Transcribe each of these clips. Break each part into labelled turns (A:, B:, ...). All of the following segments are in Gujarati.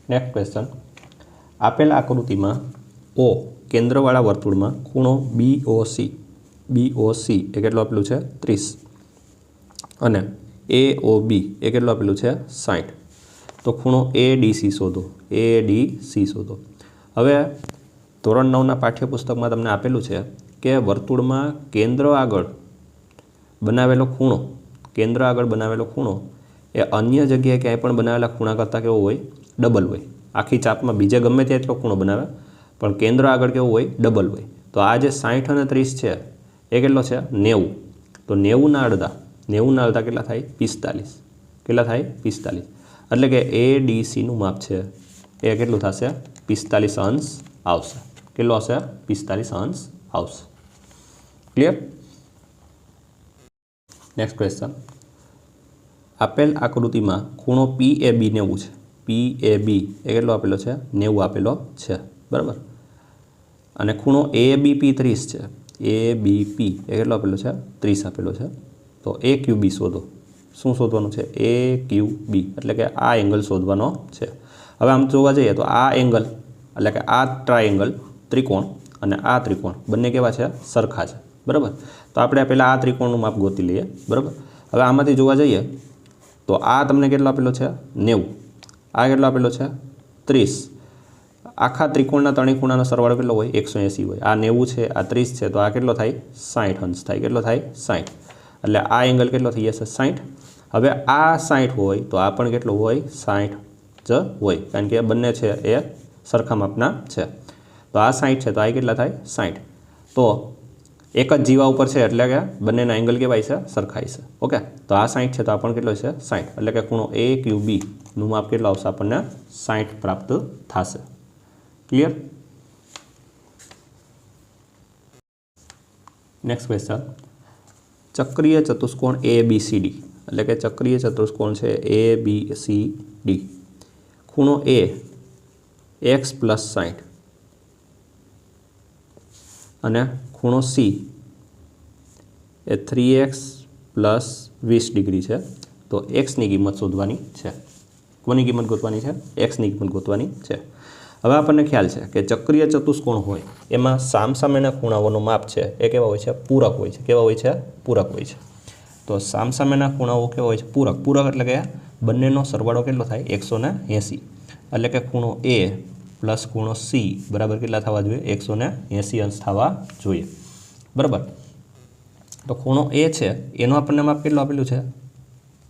A: नेक्स्ट क्वेश्चन आपेल आकृति में ओ केन्द्रवाळा वर्तुळ में खूणो BOC ए केटलो आपेलुं छे 30 अने AOB ए केटलो आपेलुं छे 60। तो खूणो ADC शोधो। हवे धोरण 9 पाठ्यपुस्तक में तमने आपेलुं छे के वर्तुळ में केन्द्र आगळ बनावेलो खूणो ए अन्य जग्याए क्यांय पण बनावेला खूणा करता केवो होय डबल होय। आखी चाप में बीजे गमे त्यां एटलो खूणो बनावे पण केन्द्र आगळ केवो होय डबल होय। तो आ जे 60 અને 30 छे ए केटलो छे 90। तो 90 ना अर्धा केटला थाय 45। केटला थाय 45 એટલે કે ADC નું માપ છે એ કેટલું થશે 45 અંશ આવશે। કેટલો હશે 45 અંશ આવશે। ક્લિયર। नेक्स्ट क्वेश्चन आपेल आकृति में खूणो PAB 90 है। PAB ए केटलो आपेलो छे 90 आपेलो छे बराबर। अने खूणो ABP 30 है। ABP ए केटलो आपेलो छे 30 आपेलो छे। तो AQB शोधो। શું શોધવાનું છે AQB એટલે કે આ એંગલ શોધવાનો છે। હવે આમ જોવા જઈએ તો આ એંગલ એટલે કે આ ટ્રાયેંગલ ત્રિકોણ અને આ ત્રિકોણ બંને કેવા છે સરખા છે બરાબર। તો આપણે પહેલા આ ત્રિકોણનું માપ ગોતી લઈએ બરાબર। હવે આમાંથી જોવા જઈએ તો આ તમને કેટલો આપેલો છે 90, આ કેટલો આપેલો છે 30। આખા ત્રિકોણના ત્રણેય ખૂણાનો સરવાળો કેટલો હોય 180 હોય। આ 90 છે, આ 30 છે, તો આ કેટલો થાય 60 અંશ થાય। કેટલો થાય 60 એટલે આ એંગલ કેટલો થઈ જશે 60। હવે આ 60 હોય તો આ પણ કેટલું હોય 60 જ હોય કારણ કે બંને છે એ સરખા માપના છે। તો આ 60 છે તો આ કેટલા થાય 60। તો એક જ જીવા ઉપર છે એટલે કે બંનેના એંગલ કેવાય છે સરખાઈ છે। ઓકે તો આ 60 છે તો આ પણ કેટલો છે 60 એટલે કે ખૂણો AQB નું માપ કેટલું આવશે આપણને 60 પ્રાપ્ત થશે। ક્લિયર। नेक्स्ट क्वेश्चन चक्रीय चतुष्कोण ABCD એટલે કે ચક્રીય ચતુષ્કોણ છે ABCD ખૂણો A x + 60 અને ખૂણો C એ 3x + 20 ડિગ્રી છે। તો x ની કિંમત શોધવાની છે। કોની કિંમત ગોતવાની છે x ની કિંમત ગોતવાની છે। હવે આપણને ખ્યાલ છે કે ચક્રીય ચતુષ્કોણ હોય એમાં સામસામેના ખૂણાઓનું માપ છે એ કેવા હોય છે પૂરક હોય છે। કેવા હોય છે પૂરક હોય છે। तो सामसामेना खूणाओ केवा होय छे पूरक। पूरक એટલે કે બંનેનો સરવાળો કેટલો થાય 180 એટલે કે ખૂણો A + ખૂણો C બરાબર કેટલા થવા જોઈએ 180 અંશ થવા જોઈએ બરાબર। તો ખૂણો A છે એનો આપણને માપ કેટલો આપેલું છે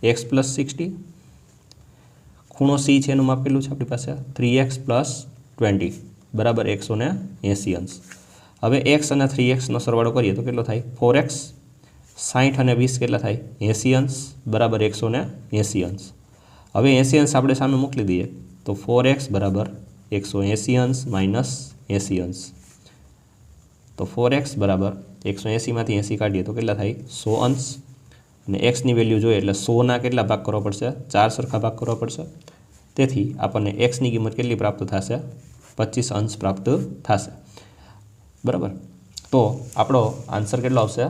A: x + 60। ખૂણો C છે એનું માપ કેટલું છે આપણી પાસે 3x + 20 બરાબર 180 અંશ। હવે x અને 3x નો સરવાળો કરીએ તો કેટલો થાય 4x। 60 અને 20 કેટલા થાય 80 અંશ બરાબર 180 અંશ। હવે 80 અંશ આપણે સામે મોકલી દઈએ તો 4x બરાબર 180 અંશ માઇનસ 80 અંશ। તો 4x બરાબર 180 માંથી 80 કાઢીએ તો કેટલા થાય 100 અંશ અને x ની વેલ્યુ જોઈએ એટલે 100 ના કેટલા ભાગ કરવા પડશે 4 સરખા ભાગ કરવા પડશે। તેથી આપણને x ની કિંમત કેટલી પ્રાપ્ત થશે 25 અંશ પ્રાપ્ત થશે બરાબર। તો આપણો આન્સર કેટલો આવશે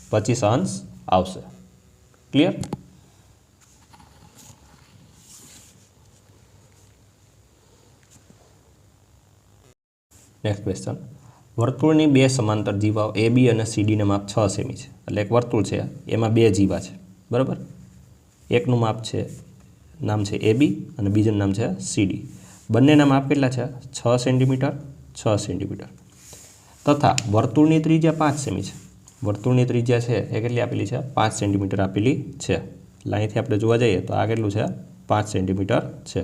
A: 25 अंश आवशे। क्लियर। नेक्स्ट क्वेश्चन वर्तुळनी बे समांतर जीवाओ AB અને CD ने माप 6 सेमी है। એટલે એક વર્તુળ છે એમાં બે જીવા છે બરાબર। એકનું માપ છે નામ છે AB અને બીજાનું નામ છે CD। બંનેના માપ કેટલા છે 6 સેન્ટીમીટર 6 સેન્ટીમીટર તથા વર્તુળની ત્રિજ્યા 5 સેમી છે। वर्तुळनी त्रिज्या है ए केटली आपेली है 5 सेंटीमीटर आपेली है। અહીંથી આપણે જોવા જઈએ તો આ કેટલું છે 5 સેન્ટીમીટર છે।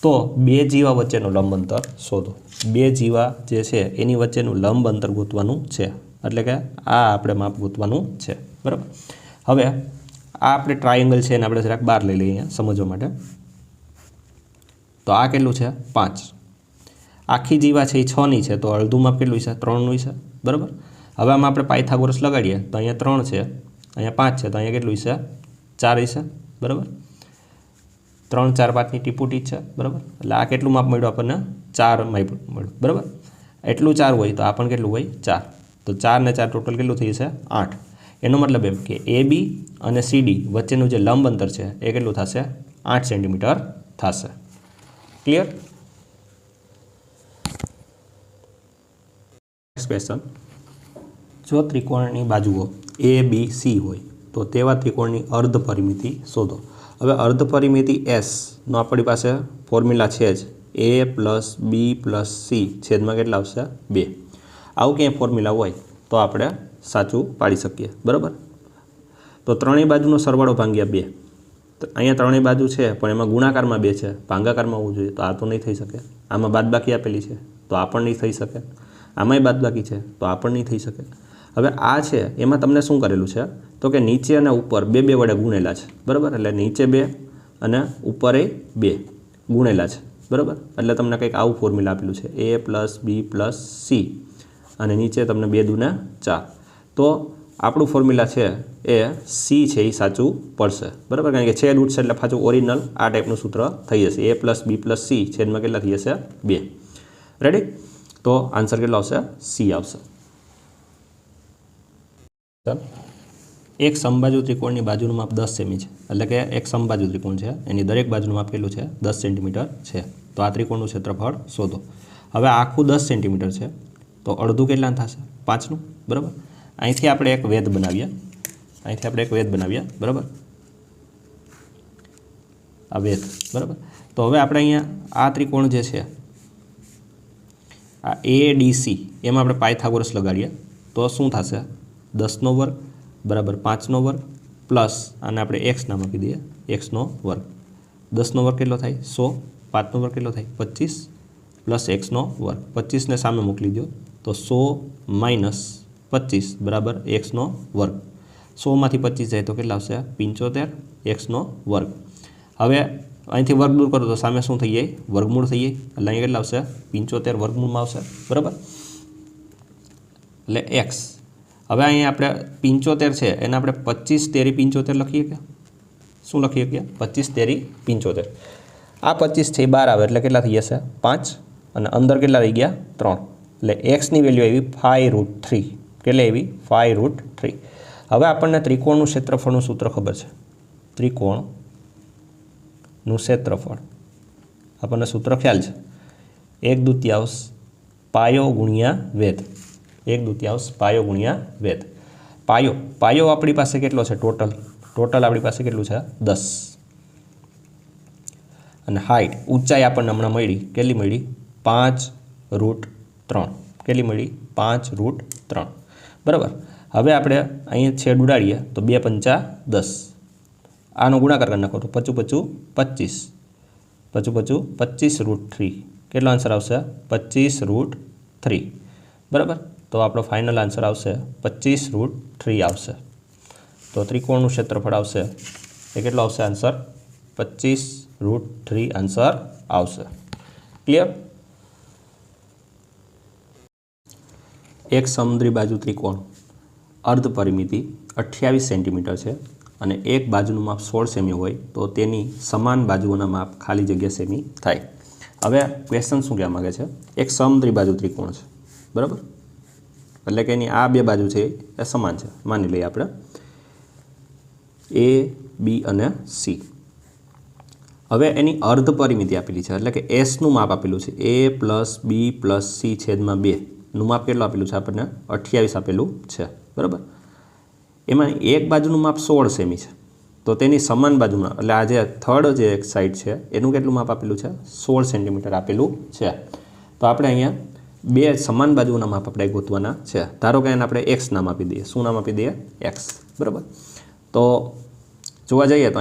A: તો બે જીવા વચ્ચેનું લંબ અંતર શોધો। બે જીવા જે છે એની વચ્ચેનું લંબ અંતર ગોતવાનું છે એટલે કે આ આપણે માપ ગોતવાનું છે બરાબર। હવે આ આપણે ટ્રાયેંગલ છે એને આપણે જરાક બહાર લઈ લઈએ સમજવા માટે। તો આ કેટલું છે 5। આખી જીવા છે એ 6 ની છે તો અડધું માપ કેટલું છે 3 નું છે બરાબર। હવે આમાં આપણે પાયથાગોરસ લગાડીએ તો અહીંયા 3 છે અહીંયા 5 છે તો અહીંયા કેટલું છે 4 છે બરાબર। 3 4 5 ની ટીપુટી છે બરાબર। એટલે આ કેટલું માપ મળ્યું આપણને 4 માપ મળ્યું બરાબર। એટલું 4 હોય તો આ પણ કેટલું હોય 4 તો 4 ને 4 ટોટલ કેટલું થઈ જશે 8। એનો મતલબ એમ કે AB અને CD વચ્ચેનું જે લંબ અંતર છે એ કેટલું થશે 8 સેન્ટીમીટર થશે। ક્લિયર? નેક્સ્ટ ક્વેશ્ચન, જો ત્રિકોણની બાજુઓ એ બી સી હોય તો તેવા ત્રિકોણની અર્ધ પરિમિતિ શોધો. હવે અર્ધ પરિમિતિ એસનો આપણી પાસે ફોર્મ્યુલા છે જ, એ પ્લસ બી પ્લસ સી છેદમાં કેટલા આવશે? 2. આવું ક્યાંય ફોર્મ્યુલા હોય તો આપણે સાચું પાડી શકીએ. બરાબર? તો ત્રણેય બાજુનો સરવાળો ભાગ્યા 2. તો અહીંયા ત્રણેય બાજુ છે પણ એમાં ગુણાકારમાં 2 છે, ભાગાકારમાં હોવું જોઈએ, તો આ તો નહીં થઈ શકે. આમાં બાદબાકી આપેલી છે તો આ પણ નહીં થઈ શકે. આમાંય બાદબાકી છે તો આ પણ નહીં થઈ શકે. હવે આ છે એમાં તમને શું કરેલું છે તો કે નીચે અને ઉપર 2 વડે ગુણેલા છે. બરાબર? એટલે નીચે 2 અને ઉપરે 2 ગુણેલા છે. બરાબર? એટલે તમને કંઈક આવું ફોર્મ્યુલા આપેલું છે, એ પ્લસ બી પ્લસ સી અને નીચે તમને 2 દૂને 4. તો આપણું ફોર્મ્યુલા છે એ સી છે એ સાચું પડશે. બરાબર? કારણ કે છેદ ઉઠશે એટલે પાછું ઓરિજિનલ આ ટાઈપનું સૂત્ર થઈ જશે, એ પ્લસ બી પ્લસ સી છેદમાં કેટલા થઈ જશે? 2. રેડી? તો આન્સર કેટલો આવશે? સી આવશે. એક સમબાજુ ત્રિકોણની બાજુનું માપ 10 સેમી છે, એટલે કે એક સમબાજુ ત્રિકોણ છે, એની દરેક બાજુનું માપ કેટલું છે? 10 સેન્ટીમીટર છે. તો આ ત્રિકોણનું ક્ષેત્રફળ શોધો. હવે આખું 10 સેન્ટીમીટર છે તો અડધું કેટલા થશે? 5નું. બરાબર? અહીંથી આપણે એક વેધ બનાવીએ, બરાબર? આ વેધ. બરાબર? તો હવે આપણે અહીંયા આ ત્રિકોણ જે છે આ ADC એમાં આપણે પાયથાગોરસ લગાડીએ તો શું થશે? 10નો વર્ગ બરાબર 5નો વર્ગ પ્લસ આને આપણે x નામ આપી દઈએ, xનો વર્ગ. 10નો વર્ગ કેટલો થાય? 100. 5નો વર્ગ કેટલો થાય? 25 પ્લસ xનો વર્ગ. 25ને સામે મોકલી દો તો 100 માઇનસ 25 બરાબર xનો વર્ગ. 100માંથી 25 જાય તો કેટલા આવશે? 75 xનો વર્ગ. હવે અહીંથી વર્ગ દૂર કરો તો સામે શું થઈ જાય? વર્ગમૂળ થઈ જાય. એટલે અહીંયા કેટલા આવશે? 75 વર્ગમૂળમાં આવશે. બરાબર? એટલે x. હવે અહીંયા આપણે 75 છે એને આપણે 25 તેરી 75 લખીએ કે શું લખીએ કે? 25 તેરી 75. આ 25 છે એ 12 આવે એટલે કેટલા થઈ જશે? 5 અને અંદર કેટલા રહી ગયા? 3. એટલે એક્સની વેલ્યુ આવી 5√3. કેટલી આવી? 5√3. હવે આપણને ત્રિકોણનું ક્ષેત્રફળનું સૂત્ર ખબર છે. ત્રિકોણનું ક્ષેત્રફળ આપણને સૂત્ર ખ્યાલ છે, 1/2 પાયો ગુણ્યા વેધ. 1/2 પાયો ગુણ્યા વેધ. પાયો આપણી પાસે કેટલો છે? ટોટલ આપણી પાસે કેટલું છે? 10. અને હાઇટ ઊંચાઈ આપણને હમણાં મળી, કેટલી મળી? 5√3. કેટલી મળી? 5√3. બરાબર? હવે આપણે અહીંયા છેદ ઉડાડીએ તો 2 પંચા 10. આનો ગુણાકાર કરી નાખો તો 5 5 25√3. કેટલો આન્સર આવશે? 25√3. બરાબર? તો આપણો ફાઇનલ આન્સર આવશે 25√3 આવશે. તો ત્રિકોણનું ક્ષેત્રફળ આવશે એ કેટલો આવશે આન્સર? 25√3 આન્સર આવશે. ક્લિયર? એક સમદ્રી બાજુ ત્રિકોણ અર્ધ પરિમિતિ 28 સેન્ટીમીટર છે અને એક બાજુનું માપ 16 સેમી હોય તો તેની સમાન બાજુઓના માપ ખાલી જગ્યા સેમી થાય. હવે ક્વેશ્ચન શું કહેવા માગે છે? એક સમદ્રી બાજુ ત્રિકોણ છે. બરાબર? એટલે કે એની આ 2 બાજુ છે એ સમાન છે. માની લઈએ આપણે A, B અને C. હવે એની અર્ધ પરિમિતિ આપેલી છે, એટલે કે એસનું માપ આપેલું છે, A plus B plus C છેદમાં 2નું માપ કેટલું આપેલું છે? આપણને 28 આપેલું છે. બરાબર? એમાં એક બાજુનું માપ 16 સેમી છે તો તેની સમાન બાજુમાં, એટલે આ જે થર્ડ જે એક સાઈડ છે એનું કેટલું માપ આપેલું છે? 16 સેન્ટીમીટર આપેલું છે. તો આપણે અહીંયા 2 સમાન બાજુના માપ આપણે ગોતવાના છે. ધારો કે એને આપણે x નામ આપી દઈએ. શું નામ આપી દઈએ? x. બરાબર? તો જોવા જઈએ તો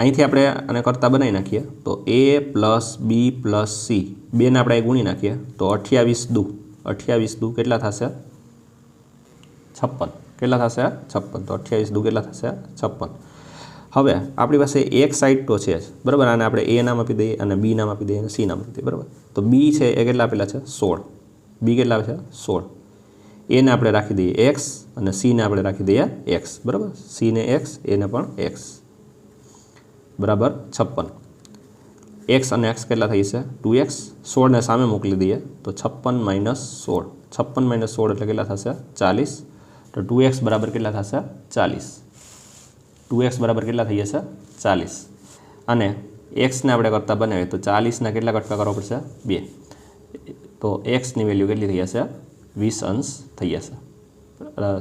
A: અહીંથી આપણે આને કરતા બનાવી નાખીએ તો A plus B plus C 2ને આપણે ગુણી નાખીએ તો 28 દુ કેટલા થશે? 56. કેટલા થશે? 56. તો 28 દુ કેટલા થશે? 56. હવે આપણી પાસે એક સાઈડ તો છે જ. બરાબર? આને આપણે A નામ આપી દઈએ અને B નામ આપી દઈએ અને C નામ આપી દઈએ. બરાબર? તો B છે એ કેટલા આપેલા છે? 16. B કેટલા છે? 16. Aને આપણે રાખી દઈએ x અને Cને આપણે રાખી દઈએ x. બરાબર? Cને x, Aને પણ x. બરાબર 56. x અને x કેટલા થઈ છે? 2x. 16ને સામે મોકલી દઈએ તો 56 - 16. 56 - 16 એટલે કેટલા થશે? 40. તો 2x બરાબર કેટલા થશે? 40. 2x બરાબર કેટલા થઈ જશે? 40. અને एक्सने આપણે કરતા બનાવીએ તો 40ના કેટલા કટકા કરવો પડશે 2 તો एक्सની વેલ્યુ કેટલી થઈ જશે 20 અંશ થઈ જશે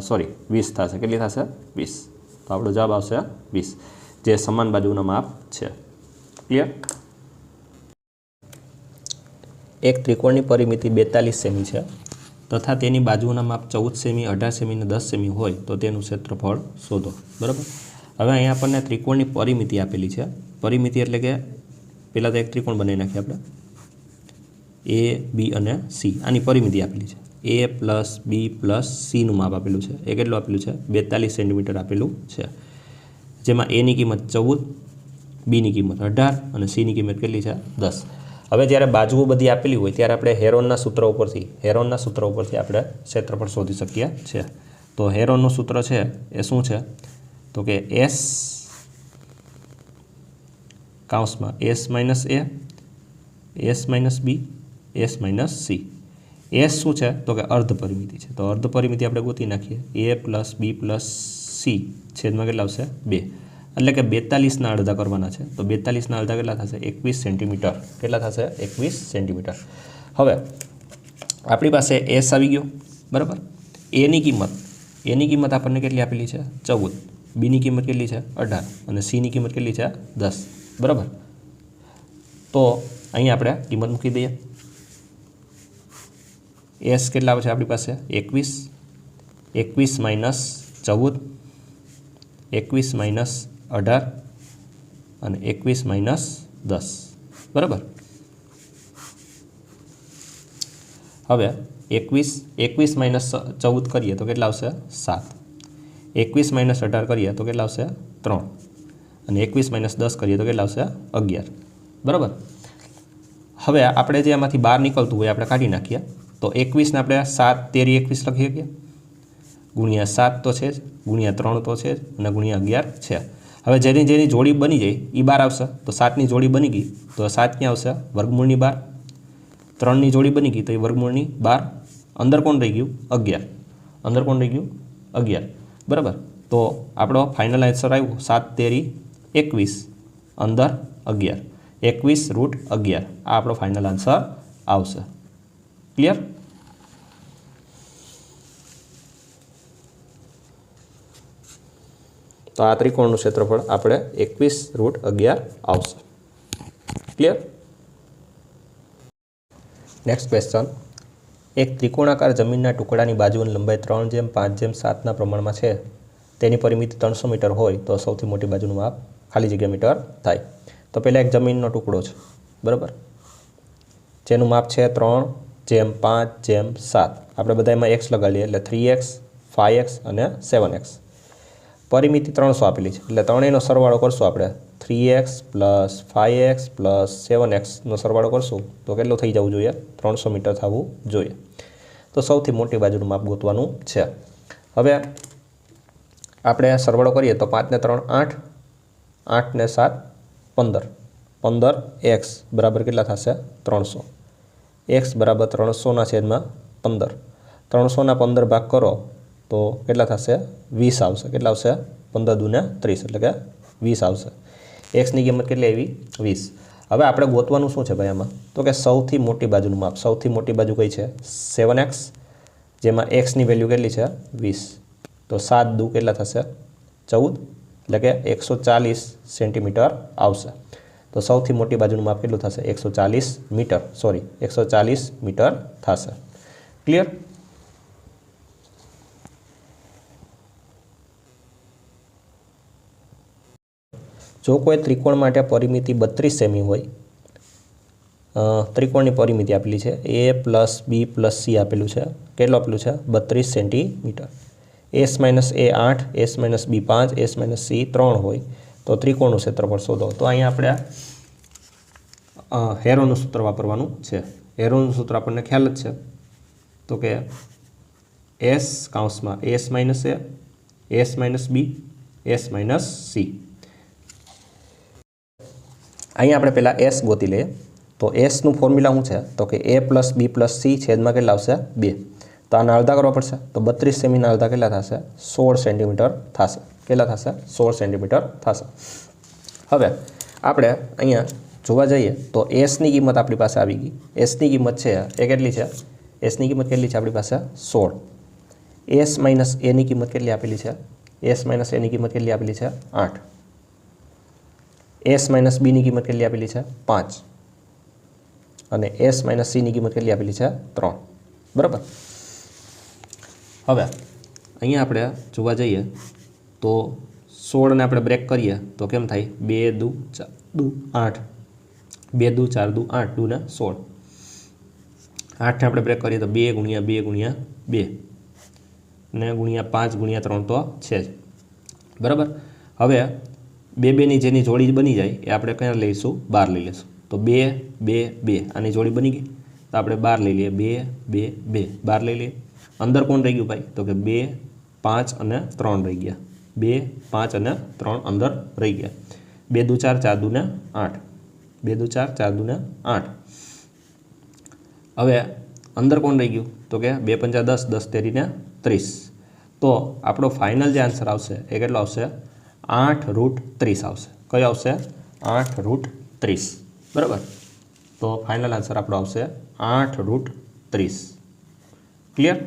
A: સોરી 20 થશે કેટલી થશે 20 તો આપણો જવાબ આવશે 20 જે સમાન બાજુના માપ છે ક્લિયર એક ત્રિકોણની પરિમિતિ 42 સેમી છે તથા તેની બાજુના માપ 14 સેમી 18 સેમી અને 10 સેમી હોય તો તેનું ક્ષેત્રફળ શોધો બરાબર હવે અહીંયા આપણને ત્રિકોણની પરિમિતિ આપેલી છે પરિમિતિ એટલે કે પહેલા તો એક ત્રિકોણ બનાવી નાખીએ આપણે A B અને C આની પરિમિતિ આપેલી છે A plus B plus C નું માપ આપેલું છે એ કેટલું આપેલું છે 42 સેન્ટીમીટર આપેલું છે જેમાં A ની કિંમત 14 B ની કિંમત 18 અને C ની કિંમત કેટલી છે 10 હવે જ્યારે બાજુઓ બધી આપેલી હોય ત્યારે આપણે હેરોનના સૂત્ર ઉપરથી આપણે ક્ષેત્રફળ શોધી શકીએ છીએ તો હેરોનનું સૂત્ર છે એ શું છે તો કે S કાઉન્સમાં S minus A S minus B S minus C S શું છે તો કે અર્ધ પરિમિતિ છે તો અર્ધ પરિમિતિ આપણે ગોતી નાખીએ A plus B plus C છેદમાં કેટલા આવશે 2 એટલે કે 42ના અડધા કરવાના છે તો 42ના અડધા કેટલા થશે 21 સેન્ટીમીટર કેટલા થશે 21 સેન્ટીમીટર હવે આપણી પાસે S આવી ગયો બરાબર A ની કિંમત આપણને કેટલી આપેલી છે 14 B ની કિંમત કેટલી છે 18 અને C ની કિંમત કેટલી છે 10 બરાબર તો અહીં આપણે કિંમત મૂકી દઈએ S કેટલા આવે છે આપણી પાસે 21 માઇનસ 14 21 માઇનસ 18 અને 21 માઇનસ 10 બરાબર હવે 21 માઇનસ 14 કરીએ તો કેટલા આવશે 7 21 માઇનસ 18 કરીએ તો કેટલા આવશે 3 અને 21 માઇનસ 10 કરીએ તો કેટલા આવશે 11 બરાબર હવે આપણે જે આમાંથી બહાર નીકળતું હોય આપણે કાઢી નાખીએ તો 21 ને આપણે 7 તેરી 21 લખી શકીએ ગુણ્યા 7 તો છે જ ગુણ્યા 3 તો છે જ અને ગુણ્યા 11 છે હવે જેની જોડી બની જાય એ બાર આવશે તો 7ની જોડી બની ગઈ તો 7 ક્યાં આવશે વર્ગમૂળની બાર 3ની જોડી બની ગઈ તો એ વર્ગમૂળની બાર અંદર કોણ રહી ગયું 11 બરાબર તો આપણો ફાઇનલ આન્સર આવ્યો 7 તેરી 21 અંદર 11 21√11 આ આપણો ફાઇનલ આન્સર આવશે ક્લિયર તો આ ત્રિકોણનું ક્ષેત્રફળ આપણે 21√11 આવશે ક્લિયર નેક્સ્ટ ક્વેશ્ચન એક ત્રિકોણાકાર જમીનના ટુકડાની બાજુની લંબાઈ 3/5/7ના પ્રમાણમાં છે તેની પરિમિતિ 300 મીટર હોય તો સૌથી મોટી બાજુનું માપ ખાલી જગ્યા મીટર થાય તો પહેલાં એક જમીનનો ટુકડો છે બરાબર જેનું માપ છે 3/5/7 આપણે બધા એમાં x લગાડીએ એટલે 3x 5x અને 7x પરિમિતિ 300 આપેલી છે એટલે ત્રણેયનો સરવાળો કરશું આપણે 3x + 5x + 7x નો સરવાળો કરશું તો કેટલું થઈ જવું જોઈએ 300 મીટર થવું જોઈએ તો સૌથી મોટી બાજુનું માપ ગોતવાનું છે હવે આપણે સરવાળો કરીએ તો 5 ને 3 8 8 ને 7 15 15x બરાબર કેટલા થશે 300 x બરાબર 300ના છેદમાં 15 300ના 15 ભાગ કરો તો કેટલા થશે 20 આવશે કેટલા આવશે 15 દુને 30 એટલે કે 20 આવશે x ની કિંમત કેટલી આવી 20 હવે આપણે ગોતવાનું શું છે ભાઈ આમાં તો કે સૌથી મોટી બાજુનું માપ સૌથી મોટી બાજુ કઈ છે 7x જેમાં x ની વેલ્યુ કેટલી છે 20 તો 7 દુ કેટલા થશે 14 એટલે કે 140 સેન્ટીમીટર આવશે તો સૌથી મોટી બાજુનું માપ કેટલું થશે 140 મીટર થશે ક્લિયર જો કોઈ ત્રિકોણ માટે પરિમિતિ 32 સેમી હોય ત્રિકોણની પરિમિતિ આપેલી છે A + B + C આપેલું છે કેટલું આપેલું છે 32 centimetre S - A 8 S - B 5 S - C 3 હોય તો ત્રિકોણનું ક્ષેત્રફળ શોધો તો અહીંયા આપણે હેરોનું સૂત્ર વાપરવાનું છે હેરોનું સૂત્ર આપણને ખ્યાલ જ છે તો કે S કાઉન્સમાં S - A S - B S - C અહીંયા આપણે પહેલાં S ગોતી લઈએ તો Sનું ફોર્મ્યુલા શું છે તો કે A + B + C છેદમાં કેટલા આવશે 2 તો આના અડધા કરવા પડશે તો 32 સેમીના અડધા કેટલા થશે 16 સેન્ટીમીટર થશે કેટલા થશે 16 સેન્ટીમીટર થશે હવે આપણે અહીંયા જોવા જઈએ તો એસની કિંમત આપણી પાસે આવી ગઈ. એસની કિંમત છે એ કેટલી છે? એસની કિંમત કેટલી છે આપણી પાસે? 16. એસ માઇનસ એની કિંમત કેટલી આપેલી છે? એસ માઇનસ એની કિંમત કેટલી આપેલી છે? 8. એસ માઇનસ બીની કિંમત કેટલી આપેલી છે? 5. અને એસ માઇનસ સીની કિંમત કેટલી આપેલી છે? 3. બરાબર. હવે અહીંયા આપણે જોવા જઈએ તો 16 ને આપણે બ્રેક કરીએ તો કેમ થાય? 2 દુ 4 દુ 8. 2 દુ 4 દુ 8 દુ ને 16. 8 ને આપણે બ્રેક કરીએ તો 2 ગુણ્યા 2 ગુણ્યા 2 ને ગુણ્યા 5 ગુણ્યા 3 તો છે જ. બરાબર. હવે 2 2ની જેની જોડી બની જાય એ આપણે ક્યાં લઈશું? 12 લઈ લઈશું. તો 2 2 2 આની જોડી બની ગઈ તો આપણે 12 લઈ લઈએ. 2 2 2 12 લઈ લઈએ. અંદર કોણ રહી ગયું ભાઈ? તો કે 2 5 અને 3 રહી ગયા. 2 5 અને 3 અંદર રહી ગયા. 2 દુ 4 4 દુ ને 8. 2 દુ 4 4 દુ ને 8. હવે અંદર કોણ રહી ગયું? તો કે 2 5 10 10 તેરી ને 30. તો આપણો ફાઇનલ જે આન્સર આવશે એ કેટલો આવશે? 8√30 આવશે. કયો આવશે? 8√30. બરાબર. તો ફાઇનલ આન્સર આપણો આવશે 8√30. ક્લિયર?